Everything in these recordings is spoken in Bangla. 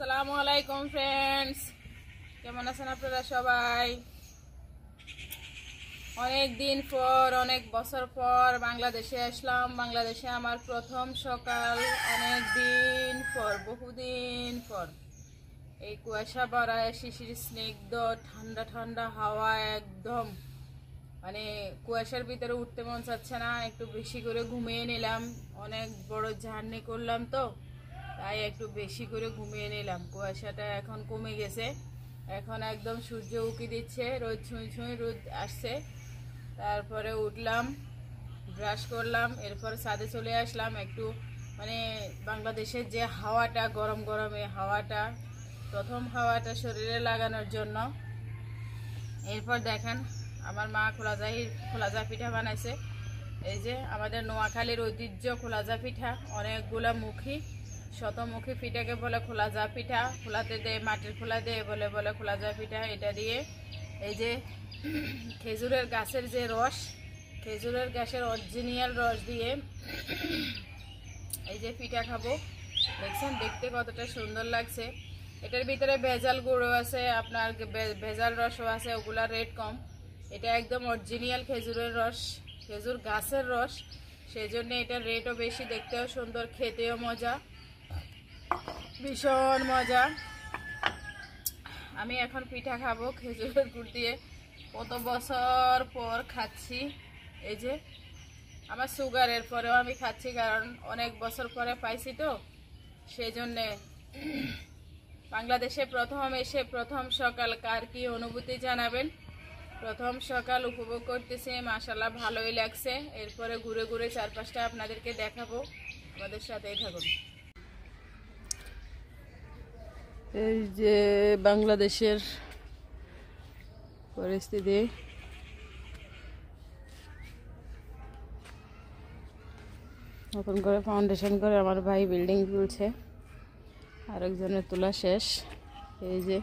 আসসালামু আলাইকুম ফ্রেন্ডস, কেমন আছেন আপনারা সবাই? অনেক দিন পর, অনেক বছর পর বাংলাদেশে আসলাম। বাংলাদেশে আমার প্রথম সকাল, অনেক দিন পর, বহুদিন পর। এই কুয়াশা ভরা, শিশির স্নিগ্ধ, ঠান্ডা ঠান্ডা হাওয়া, একদম মানে কুয়াশার ভিতরে উঠতে মন চাচ্ছে না। একটু বেশি করে ঘুমিয়ে নিলাম, অনেক বড় জার্নি করলাম তো, তাই একটু বেশি করে ঘুমিয়ে নিলাম। কুয়াশাটা এখন কমে গেছে, এখন একদম সূর্য উঁকি দিচ্ছে, রোদ ছুঁই ছুঁই রোদ আসছে। তারপরে উঠলাম, ব্রাশ করলাম, এরপর ছাদে চলে আসলাম একটু মানে বাংলাদেশের যে হাওয়াটা, গরম গরম এই হাওয়াটা, প্রথম হাওয়াটা শরীরে লাগানোর জন্য। এরপর দেখেন আমার মা খোলাজা পিঠা বানাইছে। এই যে আমাদের নোয়াখালীর ঐতিহ্য খোলাজা পিঠা, অনেকগুলা মুখী, শতমুখী পিঠাকে বলে খোলাজা পিঠা। খোলাতে দেয়, মাটির খোলা দিয়ে বলে বলে খোলাজা পিঠা। এটা দিয়ে এই যে খেজুরের গাছের যে রস, খেজুরের গাছের অরিজিনাল রস দিয়ে এই যে পিঠা খাবো। দেখছেন দেখতে কতটা সুন্দর লাগছে। এটার ভিতরে ভেজাল গুঁড়ো আছে, আপনার ভেজাল রসও আছে, ওগুলার রেট কম। এটা একদম অরিজিনাল খেজুরের রস, খেজুর গাছের রস, সেই জন্য এটার রেটও বেশি, দেখতেও সুন্দর, খেতেও মজা, ভীষণ মজা। আমি এখন পিঠা খাবো খেজুরের গুড় দিয়ে, কত বছর পর খাচ্ছি। এই যে আমার সুগারের পরেও আমি খাচ্ছি, কারণ অনেক বছর পরে পাইছি তো, সেই জন্যে। বাংলাদেশে প্রথম এসে প্রথম সকাল কার কি অনুভূতি জানাবেন। প্রথম সকাল উপভোগ করতেছি, মাশাআল্লাহ ভালোই লাগছে। এরপরে ঘুরে ঘুরে চারপাশটা আপনাদেরকে দেখাবো, আমাদের সাথেই থাকুন। এই যে বাংলাদেশের পরিস্থিতি, নতুন করে ফাউন্ডেশন করে আমার ভাই বিল্ডিং তুলছে, আরেকজনের তোলা শেষ। এই যে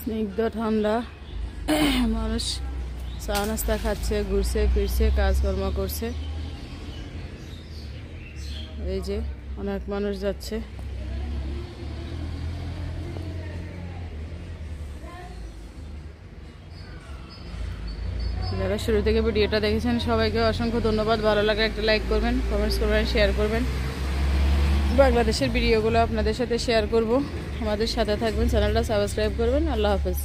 স্নিগ্ধ ঠান্ডা, মানুষ চা নাস্তা খাচ্ছে, ঘুরছে ফিরছে, কাজকর্ম করছে। এই যে অনেক মানুষ যাচ্ছে। যারা শুরু থেকে ভিডিওটা দেখেছেন সবাইকে অসংখ্য ধন্যবাদ। ভালো লাগে একটা লাইক করবেন, কমেন্টস করবেন, শেয়ার করবেন। বাংলাদেশের ভিডিওগুলো আপনাদের সাথে শেয়ার করব, আমাদের সাথে থাকবেন, চ্যানেলটা সাবস্ক্রাইব করবেন। আল্লাহ হাফেজ।